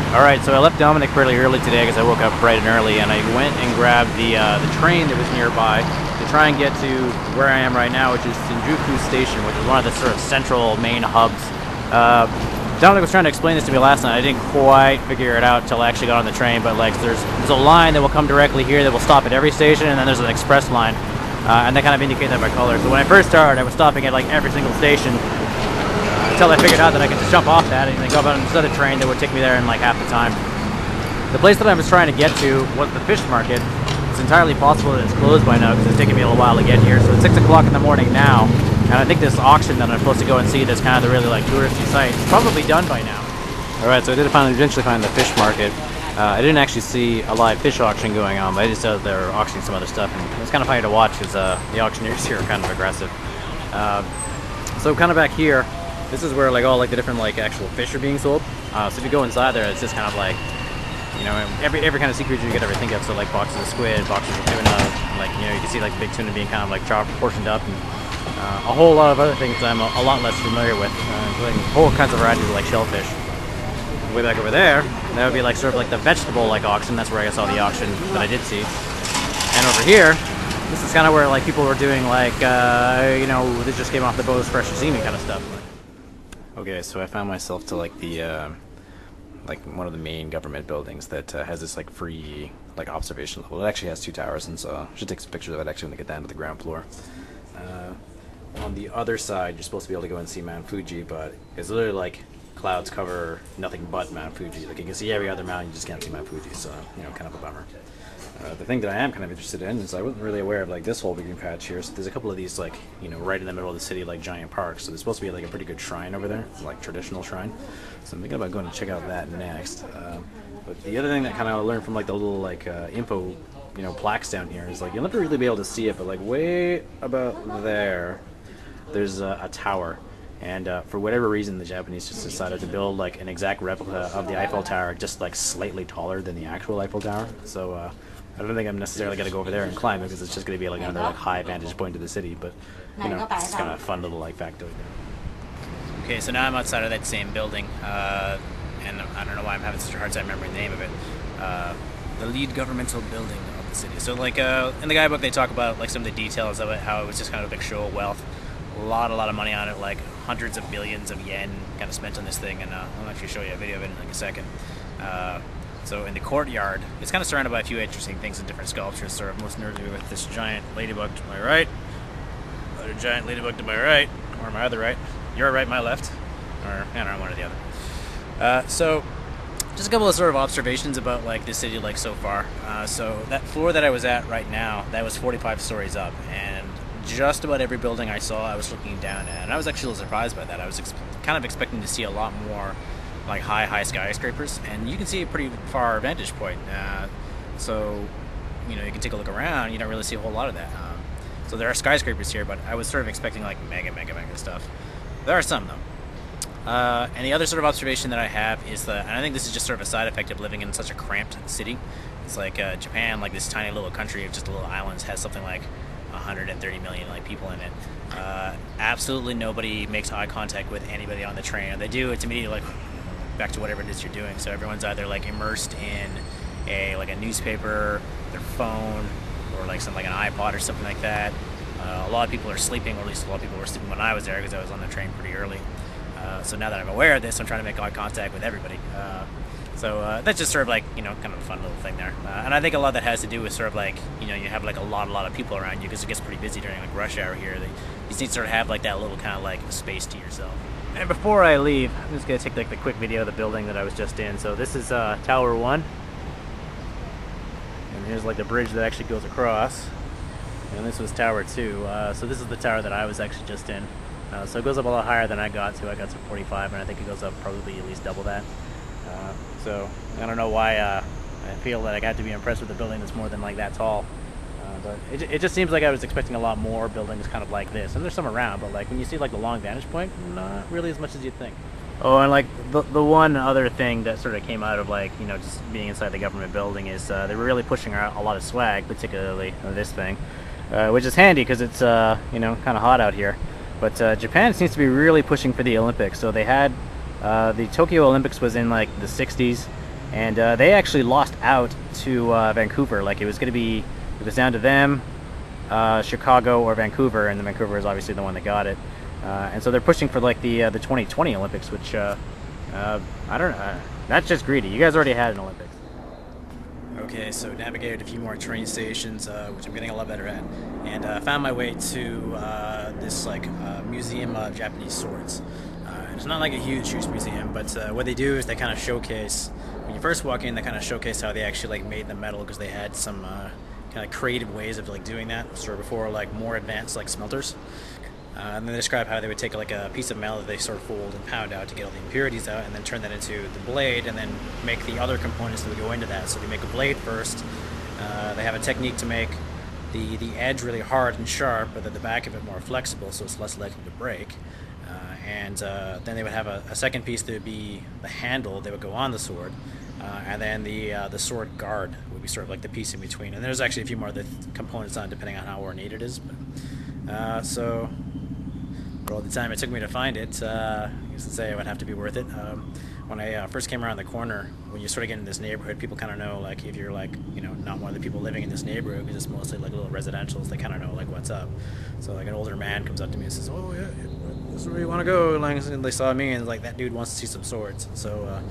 Alright, so I left Dominic fairly early today because I woke up bright and early, and I went and grabbed the train that was nearby to try and get to where I am right now, which is Shinjuku Station, which is one of the sort of central main hubs. Dominic was trying to explain this to me last night. I didn't quite figure it out until I actually got on the train, but like there's a line that will come directly here that will stop at every station, and then there's an express line, and they kind of indicate that by color. So when I first started, I was stopping at like every single station, until I figured out that I could just jump off that and then go on another train that would take me there in like half the time. The place that I was trying to get to was the fish market. It's entirely possible that it's closed by now because it's taken me a little while to get here. So it's 6 o'clock in the morning now, and I think this auction that I'm supposed to go and see that's kind of the really like touristy site is probably done by now. Alright, so I did eventually find the fish market. I didn't actually see a live fish auction going on, but I just saw they were auctioning some other stuff, and it was kind of funny to watch because the auctioneers here are kind of aggressive. So kind of back here, this is where like all like the different like actual fish are being sold. So if you go inside there, it's just kind of like, you know, every kind of sea creature you could ever think of. So like boxes of squid, boxes of tuna, like, you know, you can see like the big tuna being kind of like portioned up, and a whole lot of other things that I'm a lot less familiar with, like whole kinds of varieties of like shellfish. Way back over there, that would be like sort of like the vegetable like auction. That's where I saw the auction that I did see. And over here, this is kind of where like people were doing like, you know, this just came off the boat, fresh sashimi kind of stuff. Okay, so I found myself to like the like one of the main government buildings that has this like free like observation level. It actually has 2 towers, and so I should take some pictures of it actually when I get down to the ground floor. On the other side, you're supposed to be able to go and see Mount Fuji, but it's literally like clouds cover nothing but Mount Fuji. Like you can see every other mountain, you just can't see Mount Fuji. So, you know, kind of a bummer. The thing that I am kind of interested in is I wasn't really aware of like this whole green patch here. So there's a couple of these like, you know, right in the middle of the city, like giant parks. So there's supposed to be like a pretty good shrine over there, like traditional shrine. So I'm thinking about going to check out that next. But the other thing that kind of I learned from like the little like info, you know, plaques down here is like you'll never really be able to see it, but like way about there, there's a tower. And for whatever reason, the Japanese just decided to build like an exact replica of the Eiffel Tower, just like slightly taller than the actual Eiffel Tower. So I don't think I'm necessarily going to go over there and climb it because it's just going to be like another like high vantage point to the city. But you know, it's kind of a fun little like factoid there. Okay, so now I'm outside of that same building, and I don't know why I'm having such a hard time remembering the name of it. The lead governmental building of the city. So like in the guidebook they talk about like some of the details of it, how it was just kind of a big show of wealth. A lot of money on it, like hundreds of billions of yen kind of spent on this thing, and I'll actually show you a video of it in like a second. So in the courtyard, it's kind of surrounded by a few interesting things and different sculptures. Sort of most notably with this giant ladybug to my right, another giant ladybug to my right, or my other right, your right, my left, or I don't know, one or the other. So just a couple of sort of observations about like the city like so far. So that floor that I was at right now, that was 45 stories up, and just about every building I saw I was looking down at, and I was actually surprised by that. I was kind of expecting to see a lot more like high skyscrapers, and you can see a pretty far vantage point, so you know, you can take a look around. You don't really see a whole lot of that. So there are skyscrapers here, but I was sort of expecting like mega stuff. There are some though. And the other sort of observation that I have is that, and I think this is just sort of a side effect of living in such a cramped city. It's like Japan, like this tiny little country of just little islands, has something like 130 million like people in it. Absolutely nobody makes eye contact with anybody on the train. They do, it's immediately like back to whatever it is you're doing. So everyone's either like immersed in a newspaper, their phone, or like something like an iPod or something like that. A lot of people are sleeping, or at least a lot of people were sleeping when I was there because I was on the train pretty early. So now that I'm aware of this, I'm trying to make eye contact with everybody. So that's just sort of like, you know, kind of a fun little thing there. And I think a lot of that has to do with sort of like, you know, you have like a lot of people around you because it gets pretty busy during like rush hour here. You just need to sort of have like that little kind of like space to yourself. And before I leave, I'm just going to take like the quick video of the building that I was just in. So this is Tower 1. And here's like the bridge that actually goes across. And this was Tower 2. So this is the tower that I was actually just in. So it goes up a lot higher than I got to. I got to 45, and I think it goes up probably at least double that. So I don't know why I feel that I got to be impressed with a building that's more than like that tall. But it just seems like I was expecting a lot more buildings kind of like this. And there's some around, but like when you see like the long vantage point, not really as much as you'd think. Oh, and like the one other thing that sort of came out of like, you know, just being inside the government building is they were really pushing out a lot of swag, particularly this thing, which is handy because it's, you know, kind of hot out here. But Japan seems to be really pushing for the Olympics. So they had the Tokyo Olympics was in like the 60s, and they actually lost out to Vancouver. Like it was down to them, Chicago or Vancouver, and the Vancouver is obviously the one that got it. And so they're pushing for like the 2020 Olympics, which I don't know. That's just greedy. You guys already had an Olympics. Okay, so navigated a few more train stations, which I'm getting a lot better at, and found my way to this museum of Japanese swords. It's not like a huge museum, but what they do is they kind of showcase. When you first walk in, they kind of showcase how they actually made the metal, because they had some kind of creative ways of doing that, sort of before more advanced smelters. And then they describe how they would take a piece of metal that they sort of fold and pound out to get all the impurities out, and then turn that into the blade, and then make the other components that would go into that. So they make a blade first. They have a technique to make the edge really hard and sharp, but then the back of it more flexible, so it's less likely to break. And then they would have a second piece that would be the handle that would go on the sword, and then the sword guard would be sort of like the piece in between. And there's actually a few more the components on, depending on how ornate it is. But, so for all the time it took me to find it, I used to say it would have to be worth it. When I first came around the corner, when you sort of get in this neighborhood, people kind of know if you're not one of the people living in this neighborhood, because it's mostly little residentials. They kind of know what's up. So an older man comes up to me and says, "Oh yeah, this is where you want to go." And they saw me and that dude wants to see some swords. So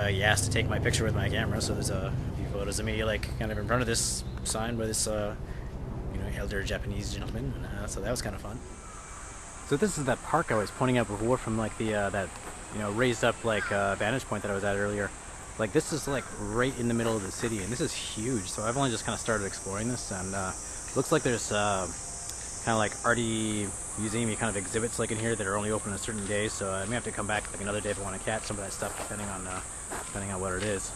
he asked to take my picture with my camera. So there's a few photos of me kind of in front of this sign by this elder Japanese gentleman. So that was kind of fun. So this is that park I was pointing out before from that raised up vantage point that I was at earlier. This is right in the middle of the city, and this is huge. So I've only just kind of started exploring this, and looks like there's kind of arty museum-y kind of exhibits in here that are only open on certain days. So I may have to come back another day if I want to catch some of that stuff, depending on what it is.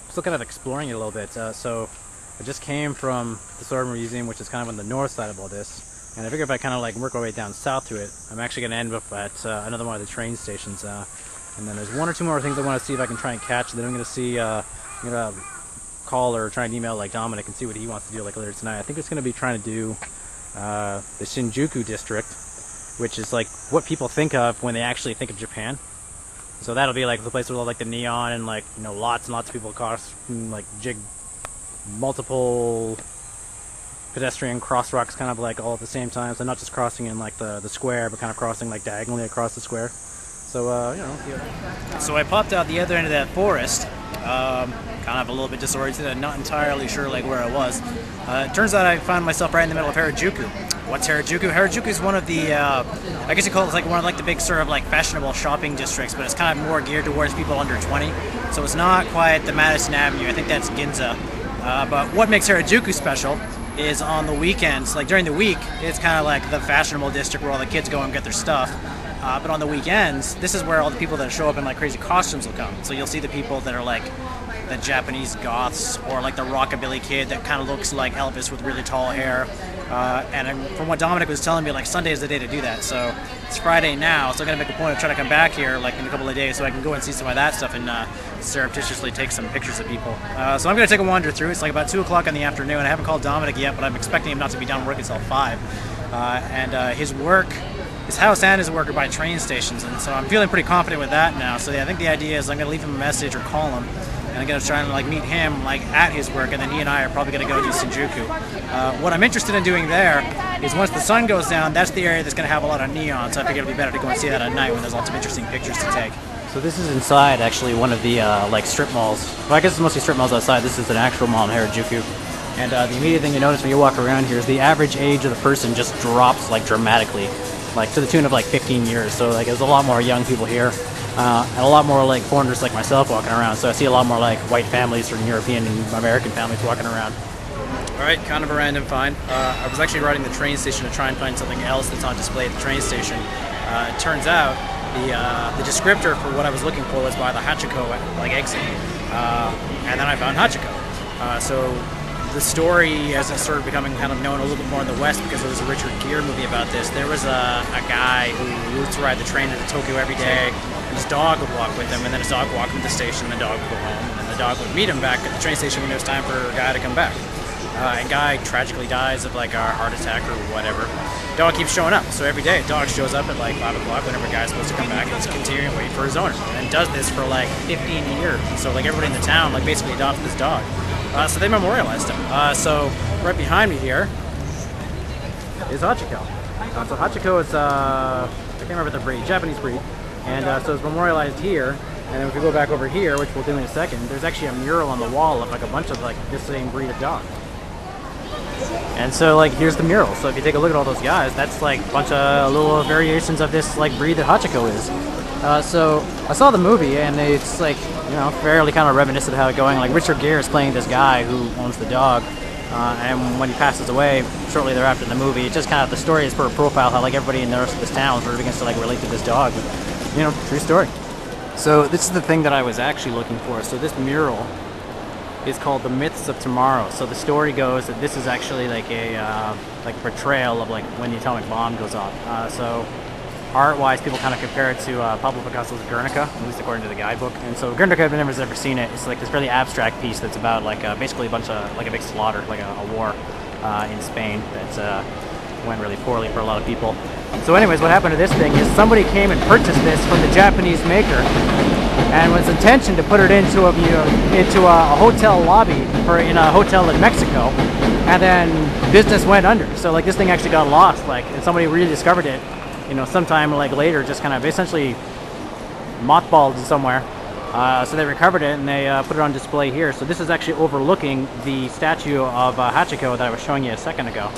Still kind of exploring it a little bit. So I just came from the Sword Museum, which is kind of on the north side of all this. And I figure if I kind of work my way down south to it, I'm actually going to end up at another one of the train stations. And then there's one or two more things I want to see if I can try and catch. And then I'm going to see, I'm going to call or try and email Dominic and see what he wants to do later tonight. I think it's going to be trying to do the Shinjuku district, which is what people think of when they actually think of Japan. So that'll be the place with all the neon and lots and lots of people across jig multiple pedestrian crosswalks kind of all at the same time, so not just crossing in the square, but kind of crossing diagonally across the square. So So I popped out the other end of that forest, kind of a little bit disoriented and not entirely sure where I was. It turns out I found myself right in the middle of Harajuku. What's Harajuku? Harajuku is one of the I guess you call it one of the big sort of fashionable shopping districts, but it's kind of more geared towards people under 20. So it's not quite the Madison Avenue. I think that's Ginza. But what makes Harajuku special is on the weekends, during the week, it's kind of the fashionable district where all the kids go and get their stuff. But on the weekends, this is where all the people that show up in crazy costumes will come. So you'll see the people that are the Japanese goths, or the rockabilly kid that kind of looks like Elvis with really tall hair. And from what Dominic was telling me, Sunday is the day to do that. So it's Friday now, so I'm gonna make a point of trying to come back here in a couple of days so I can go and see some of that stuff and surreptitiously take some pictures of people. So I'm gonna take a wander through. It's about 2 o'clock in the afternoon. I haven't called Dominic yet, but I'm expecting him not to be done work until 5. His house and his work are by train stations, and so I'm feeling pretty confident with that now. So yeah, I think the idea is I'm gonna leave him a message or call him, and I'm gonna try and meet him at his work, and then he and I are probably gonna go to Shinjuku. What I'm interested in doing there is once the sun goes down, that's the area that's gonna have a lot of neon. So I figure it'd be better to go and see that at night when there's lots of interesting pictures to take. So this is inside actually one of the strip malls. Well, I guess it's mostly strip malls outside. This is an actual mall in Harajuku. And the immediate thing you notice when you walk around here is the average age of the person just drops dramatically, to the tune of 15 years. So there's a lot more young people here, and a lot more foreigners like myself walking around. So I see a lot more white families or European and American families walking around. All right, kind of a random find. I was actually riding the train station to try and find something else that's on display at the train station. It turns out the descriptor for what I was looking for was by the Hachiko exit, and then I found Hachiko. So the story, as it started becoming kind of known a little bit more in the West, because there was a Richard Gere movie about this, there was a guy who used to ride the train into Tokyo every day, and his dog would walk with him, and then his dog would walk him to the station, and the dog would go home, and then the dog would meet him back at the train station when it was time for a guy to come back. A guy tragically dies of like a heart attack or whatever. Dog keeps showing up. So every day, a dog shows up at like 5 o'clock whenever a guy's supposed to come back, and he's continuing to wait for his owner. And does this for like 15 years. So like everybody in the town like basically adopts this dog. So they memorialized him. So right behind me here is Hachiko. So Hachiko is, I can't remember the breed, Japanese breed. And so it's memorialized here. And then if we go back over here, which we'll do in a second, there's actually a mural on the wall of like a bunch of like this same breed of dog. And so like here's the mural. So if you take a look at all those guys, that's like a bunch of little variations of this like breed that Hachiko is. So I saw the movie and it's like, you know, fairly kind of reminiscent of how it's going. Like Richard Gere is playing this guy who owns the dog. And when he passes away shortly thereafter in the movie, it's just kind of the story is per profile how like everybody in the rest of this town sort of begins to like relate to this dog. But, you know, true story. So this is the thing that I was actually looking for. So this mural is called The Myths of Tomorrow. So the story goes that this is actually like a like portrayal of like when the atomic bomb goes off. So art-wise, people kind of compare it to Pablo Picasso's Guernica, at least according to the guidebook. And so Guernica, if anyone's ever seen it, it's like this really abstract piece that's about like basically a bunch of like a big slaughter, like a war in Spain that went really poorly for a lot of people. So anyways, what happened to this thing is somebody came and purchased this from the Japanese maker, and was intention to put it into a hotel lobby in a hotel in Mexico, and then business went under. So like this thing actually got lost, like, and somebody rediscovered it, you know, sometime like later, just kind of essentially mothballed somewhere. So they recovered it and they put it on display here. So this is actually overlooking the statue of Hachiko that I was showing you a second ago.